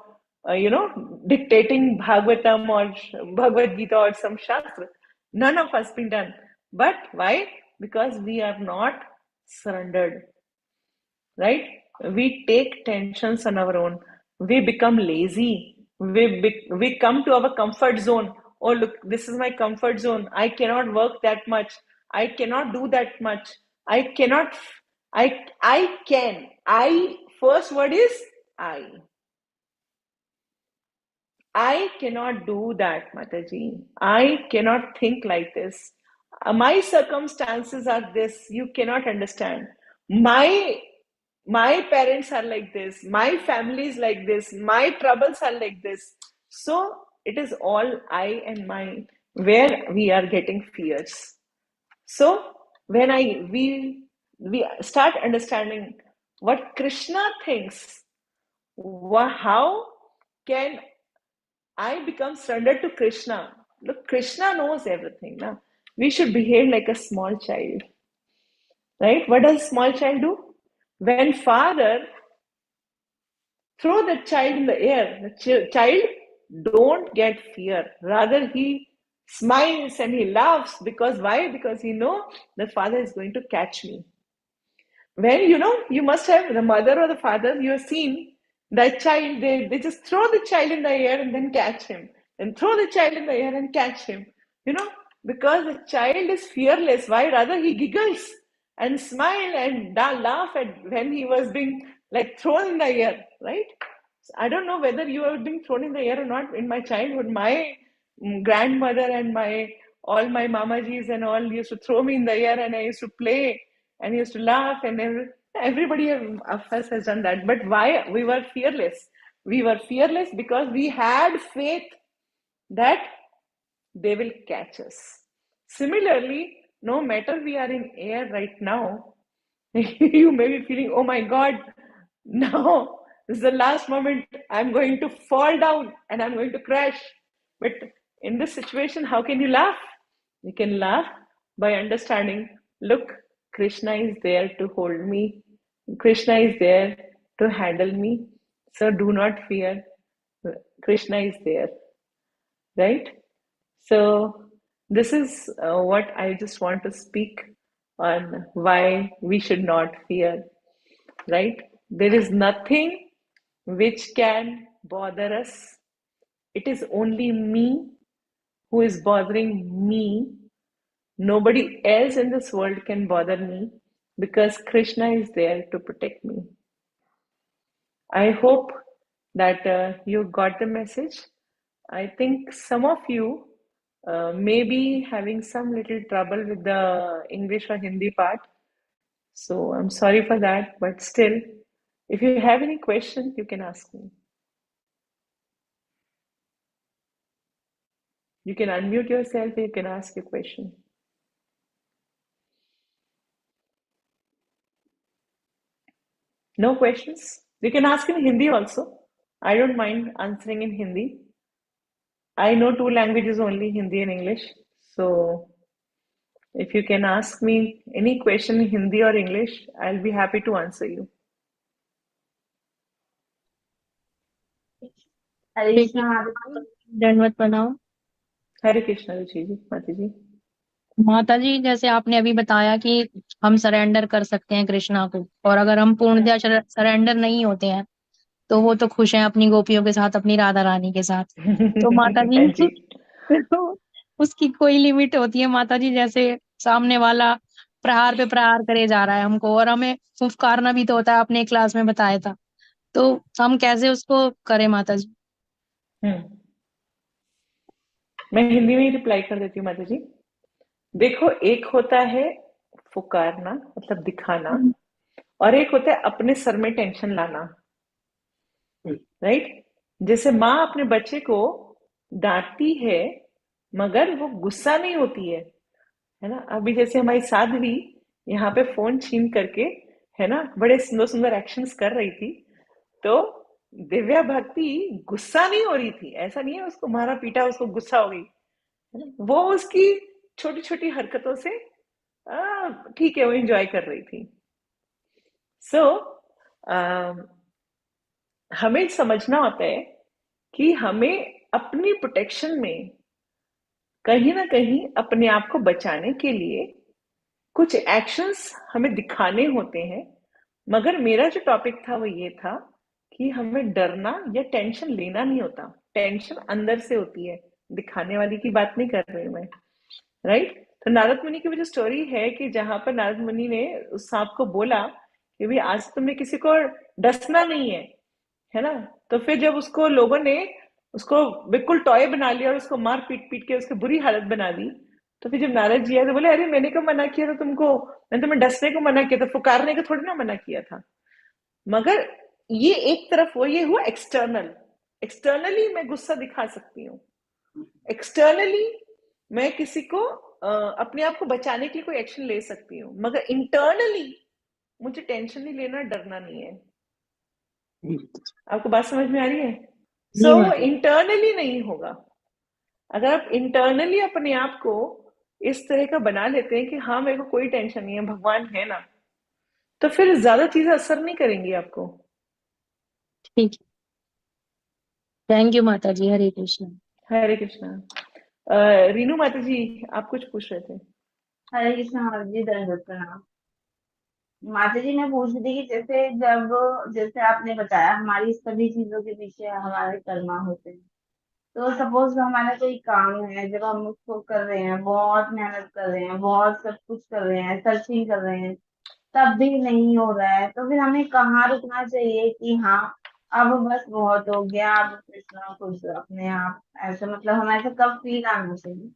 dictating Bhagavatam or Bhagavad Gita or some Shastra. None of us been done. But why? Because we are not surrendered, right? We take tensions on our own. We become lazy. We come to our comfort zone. Oh, look, this is my comfort zone. I cannot work that much. I cannot do that much. I cannot. I can. First word is I. I cannot do that, Mataji. I cannot think like this. My circumstances are this. You cannot understand. My my parents are like this. My family is like this. My troubles are like this. So it is all I and mine where we are getting fears. So when we start understanding what Krishna thinks, how can I become surrendered to Krishna? Look, Krishna knows everything. Na? We should behave like a small child. Right? What does a small child do? When father throw the child in the air, the child don't get fear. Rather, he smiles and he laughs because why? Because he know the father is going to catch me. When you must have the mother or the father, you have seen that child, they just throw the child in the air and then catch him, and throw the child in the air and catch him, you know, because the child is fearless. Why? Rather, he giggles and smile and laugh at when he was being like thrown in the air, right? I don't know whether you have been thrown in the air or not. In my childhood, my grandmother and my all my mamajis and all used to throw me in the air, and I used to play and used to laugh, and everybody of us has done that. But why? We were fearless. We were fearless because we had faith that they will catch us. Similarly, no matter we are in air right now, you may be feeling, oh my God, now this is the last moment. I'm going to fall down and I'm going to crash. But in this situation, how can you laugh? You can laugh by understanding, look, Krishna is there to hold me. Krishna is there to handle me. So do not fear. Krishna is there, right? So this is what I just want to speak on why we should not fear, right? There is nothing which can bother us. It is only me who is bothering me. Nobody else in this world can bother me because Krishna is there to protect me. I hope that you got the message. I think some of you may be having some little trouble with the English or Hindi part. So I'm sorry for that, but still, if you have any question, you can ask me. You can unmute yourself and you can ask your question. No questions? You can ask in Hindi also. I don't mind answering in Hindi. I know two languages only, Hindi and English. So if you can ask me any question in Hindi or English, I'll be happy to answer you.
हरे कृष्णा माता जी।
दंडवत प्रणाम।
हरे कृष्णा रुचि जी, माता जी।
माता जी, जैसे आपने अभी बताया कि हम सरेंडर कर सकते हैं कृष्णा को, और अगर हम पूर्णतः सरेंडर नहीं होते हैं तो वो तो खुश हैं अपनी गोपियों के साथ, अपनी राधा रानी के साथ। तो माता
हाँ
जी
जी।
उसकी कोई लिमिट होती है माता जी? जैसे सामने वाला प्रहार पे प्रहार करे जा रहा है हमको, और हमें फुफकारना भी तो होता है, आपने क्लास में बताया था। तो हम कैसे उसको करें माता जी?
मैं हिंदी में ही रिप्लाई कर देती हूँ माता जी। देखो, एक होता है फुकारना, मतलब दिखाना, और एक होता है अपने सर में टेंशन लाना, राइट? जैसे माँ अपने बच्चे को डांटती है मगर वो गुस्सा नहीं होती है ना? अभी जैसे हमारी साध्वी यहाँ पे फोन छीन करके, है ना, बड़े सुंदर सुंदर एक्शंस कर रही थी, तो दिव्या भक्ति गुस्सा नहीं हो रही थी, ऐसा नहीं है उसको मारा पीटा उसको गुस्सा हो गई, वो उसकी छोटी छोटी हरकतों से ठीक है वो एंजॉय कर रही थी। सो हमें समझना होता है कि हमें अपनी प्रोटेक्शन में कहीं ना कहीं अपने आप को बचाने के लिए कुछ एक्शंस हमें दिखाने होते हैं। मगर मेरा जो टॉपिक था वो ये था कि हमें डरना या टेंशन लेना नहीं होता, टेंशन अंदर से होती है, दिखाने वाली की बात नहीं कर रही मैं, राइट। तो नारद मुनि की वो जो स्टोरी है कि जहां पर नारद मुनि ने उस सांप को बोला कि भाई आज तुमने किसी को डसना नहीं है ना। तो फिर जब उसको लोगों ने उसको बिल्कुल टॉय बना लिया और उसको मार पीट पीट के उसकी बुरी हालत बना दी, तो फिर जब नारद जी आए तो बोले अरे मैंने कब मना किया था तुमको, मैंने तुम्हें डसने को मना किया था, फुकारने को थोड़ी ना मना किया था। मगर ये एक तरफ वो ये हुआ एक्सटर्नल, एक्सटर्नली मैं गुस्सा दिखा सकती हूँ, एक्सटर्नली मैं किसी को अपने आप को बचाने के लिए कोई एक्शन ले सकती हूँ, मगर इंटरनली मुझे टेंशन नहीं लेना, डरना नहीं है। आपको बात समझ में आ रही है? सो वो इंटरनली नहीं होगा। अगर आप इंटरनली अपने आप को इस तरह का बना लेते हैं कि हाँ मेरे को कोई टेंशन नहीं है, भगवान है ना, तो फिर ज्यादा चीजें असर नहीं करेंगी आपको।
ठीक है, थैंक यू माता जी। हरे कृष्ण।
हरे कृष्णा। रीनू माता जी आप कुछ पूछ रहे थे?
हरे कृष्ण माता जी, दंडवत प्रणाम। माता जी मैं पूछ रही थी कि जैसे आपने बताया हमारी सभी चीजों के पीछे हमारे कर्मा होते हैं। तो सपोज हमारा कोई काम है, जब हम उसको कर रहे हैं, बहुत मेहनत कर रहे हैं, बहुत सब कुछ कर रहे हैं, सर्चिंग कर रहे हैं, तब भी नहीं हो रहा है, तो फिर हमें कहाँ रुकना चाहिए कि हाँ अब बस बहुत हो गया, अब कृष्णा खुद अपने आप ऐसे, मतलब हमें ऐसा कब फील आना चाहिए?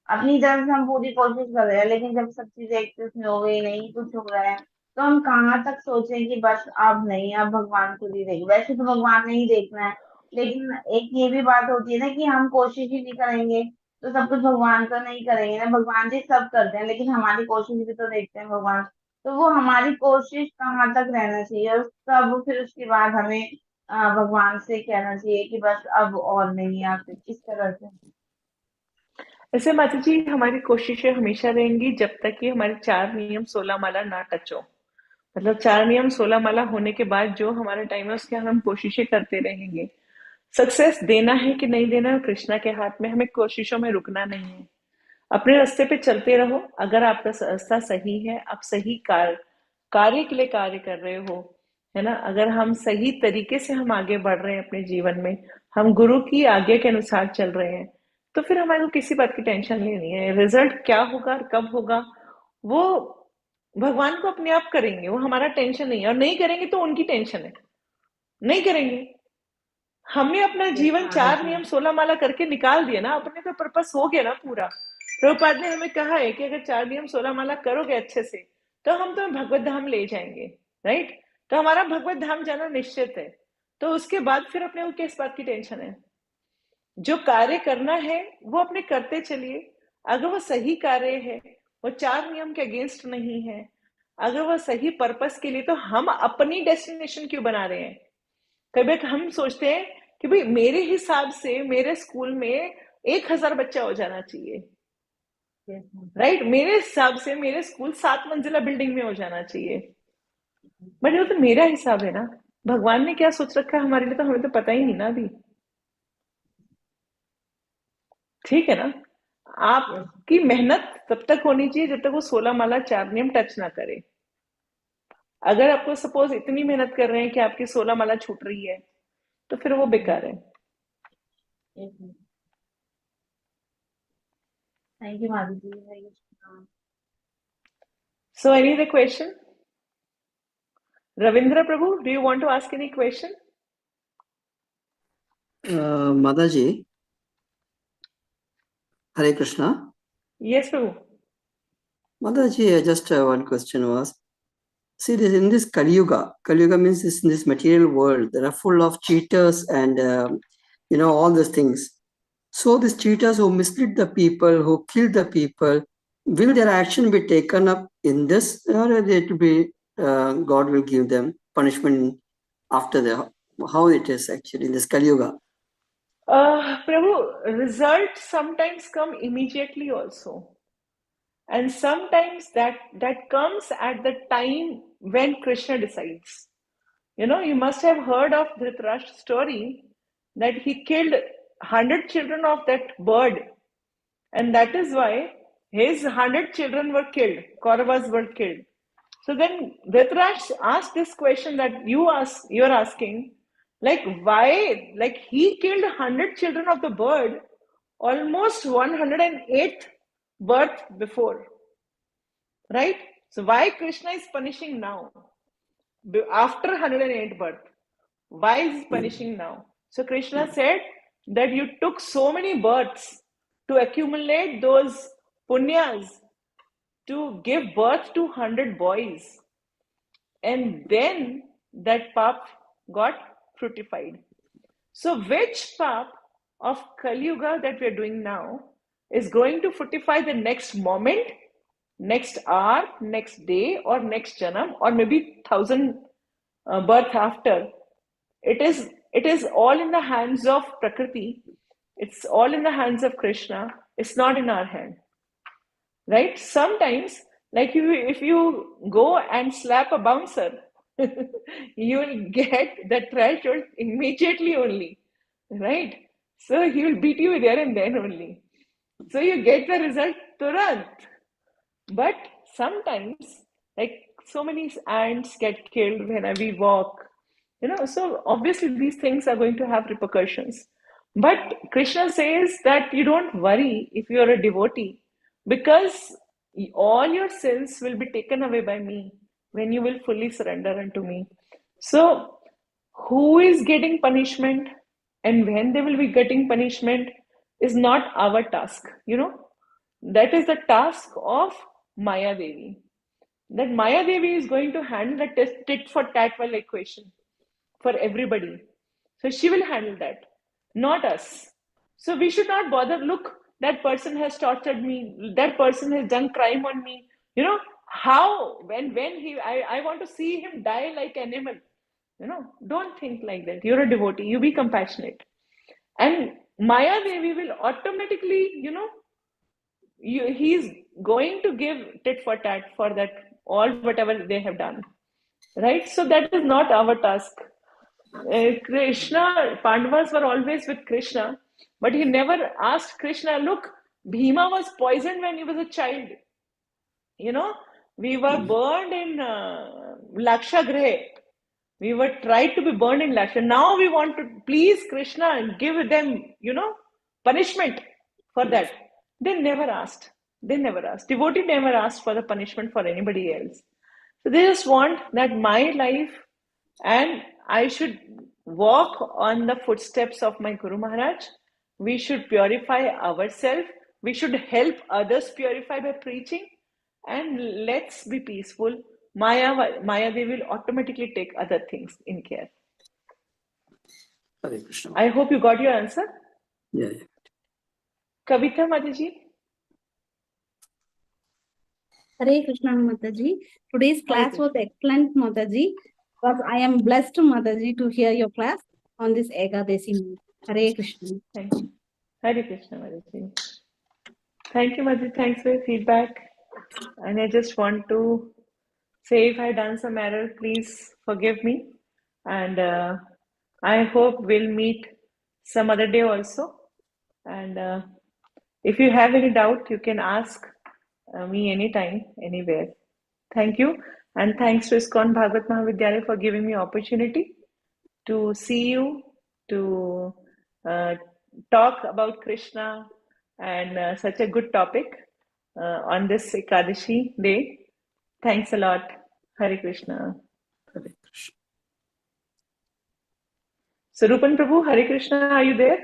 अपनी तरफ से हम पूरी कोशिश कर रहे हैं, लेकिन जब सब चीजें एक तरफ में हो गई, नहीं कुछ हो रहा है, तो हम कहाँ तक सोचें कि बस अब नहीं, अब भगवान खुद ही देख, वैसे तो भगवान ने ही देखना है, लेकिन एक ये भी बात होती है ना कि हम कोशिश ही नहीं करेंगे तो सब कुछ भगवान तो नहीं करेंगे ना। भगवान जी सब करते हैं, लेकिन हमारी कोशिश भी तो देखते हैं भगवान। तो वो हमारी कोशिश कहाँ तक रहना चाहिए, और तब फिर उसके बाद हमें भगवान से कहना चाहिए कि बस अब और नहीं, या फिर इस तरह से।
ऐसे माता जी हमारी कोशिशें हमेशा रहेंगी जब तक कि हमारे 4 नियम 16 माला ना टच हो। मतलब 4 नियम 16 माला होने के बाद जो हमारा टाइम है उसके हम कोशिशें करते रहेंगे। सक्सेस देना है कि नहीं देना है कृष्णा के हाथ में, हमें कोशिशों में रुकना नहीं है। अपने रास्ते पे चलते रहो। अगर आपका रास्ता सही है, आप सही कार्य के लिए कार्य कर रहे हो, है ना, अगर हम सही तरीके से हम आगे बढ़ रहे हैं अपने जीवन में, हम गुरु की आज्ञा के अनुसार चल रहे हैं, तो फिर हमारे को किसी बात की टेंशन लेनी है। रिजल्ट क्या होगा और कब होगा वो भगवान को अपने आप करेंगे, वो हमारा टेंशन नहीं है। और नहीं करेंगे तो उनकी टेंशन है, नहीं करेंगे। हमने अपना जीवन 4 नियम 16 माला करके निकाल दिया ना, अपने तो पर्पस हो गया ना पूरा। प्रभुपाद ने हमें कहा है कि अगर 4 नियम 16 माला करोगे अच्छे से तो हम तुम्हें भगवत धाम ले जाएंगे, राइट। तो हमारा भगवत धाम जाना निश्चित है। तो उसके बाद फिर अपने को किस बात की टेंशन है? जो कार्य करना है वो अपने करते चलिए। अगर वो सही कार्य है, वो 4 नियम के अगेंस्ट नहीं है, अगर वो सही पर्पस के लिए, तो हम अपनी डेस्टिनेशन क्यों बना रहे हैं? कभी हम सोचते हैं कि भाई मेरे हिसाब से मेरे स्कूल में 1000 बच्चा हो जाना चाहिए, राइट। मेरे हिसाब से मेरे स्कूल 7 मंजिला बिल्डिंग में हो जाना चाहिए, बट वो तो मेरा हिसाब है ना। भगवान ने क्या सोच रखा है हमारे लिए तो हमें तो पता ही नहीं ना अभी, ठीक है ना। आपकी मेहनत तब तक होनी चाहिए जब तक वो 16 माला 4 नियम टच ना करे। अगर आपको सपोज इतनी मेहनत कर रहे हैं कि आपकी 16 माला छूट रही है तो फिर वो बेकार है।
Thank you Madhavi ji.
So any other question? Ravindra Prabhu, do you want to ask any question?
Mataji, Hare Krishna.
Yes, Prabhu.
Mataji, just one question was, see this in this Kali Yuga means in this material world, there are full of cheaters and all these things. So these cheaters who mislead the people, who kill the people, will their action be taken up in this, or it will be God will give them punishment after how it is actually in this Kali Yuga?
Prabhu, results sometimes come immediately also. And sometimes that comes at the time when Krishna decides. You must have heard of Dhritarashtra's story that he killed 100 children of that bird. And that is why his 100 children were killed, Kauravas were killed. So then Dhritarashtra asked this question that you're asking, like why, like he killed 100 children of the bird almost 108th birth before, right? So why Krishna is punishing now after 108 birth? Why is he punishing now? So Krishna said that you took so many births to accumulate those punyas to give birth to 100 boys, and then that pap got fructified. So which pap of Kali Yuga that we are doing now is going to fructify the next moment, next hour, next day, or next janam, or maybe 1,000 birth after? It is all in the hands of Prakriti. It's all in the hands of Krishna. It's not in our hand, right? Sometimes, like if you go and slap a bouncer, you will get the threshold immediately only, right? So he will beat you there and then only. So you get the result turant. But sometimes, like so many ants get killed when we walk, so obviously these things are going to have repercussions. But Krishna says that you don't worry if you are a devotee, because all your sins will be taken away by me when you will fully surrender unto me. So, who is getting punishment and when they will be getting punishment is not our task. That is the task of Maya Devi. That Maya Devi is going to handle the tit for tat equation for everybody. So she will handle that, not us. So we should not bother. Look, that person has tortured me. That person has done crime on me. How when I want to see him die like animal. Don't think like that. You're a devotee. You be compassionate, and Maya Devi will automatically, he's going to give tit for tat for that all whatever they have done, right? So that is not our task. Krishna, Pandavas were always with Krishna, but he never asked Krishna, look, Bhima was poisoned when he was a child. You know, we were burned in Lakshagriha. We were tried to be burned in Laksha. Now we want to please Krishna and give them, punishment for that. They never asked. They never asked. Devotee never asked for the punishment for anybody else. So they just want that my life and I should walk on the footsteps of my Guru Maharaj. We should purify ourselves. We should help others purify by preaching. And let's be peaceful. Maya Devi will automatically take other things in care.
Hare Krishna.
I hope you got your answer.
Yeah.
Kavita Mataji.
Hare Krishna Mataji. Today's class was excellent, Mataji. Because I am blessed, Mataji, to hear your class on this Ekadasi. Hare Krishna.
Thank you. Hare Krishna Mataji. Thank you, Mataji. Thanks for your feedback. And I just want to say if I've done some error, please forgive me. And I hope we'll meet some other day also. And if you have any doubt, you can ask me anytime, anywhere. Thank you. And thanks to ISKCON Bhagavad Mahavidyalaya for giving me opportunity to see you, to talk about Krishna and such a good topic on this Ekadashi day. Thanks a lot. Hare Krishna.
Hare Krishna.
So Rupan Prabhu, Hare Krishna, are you there?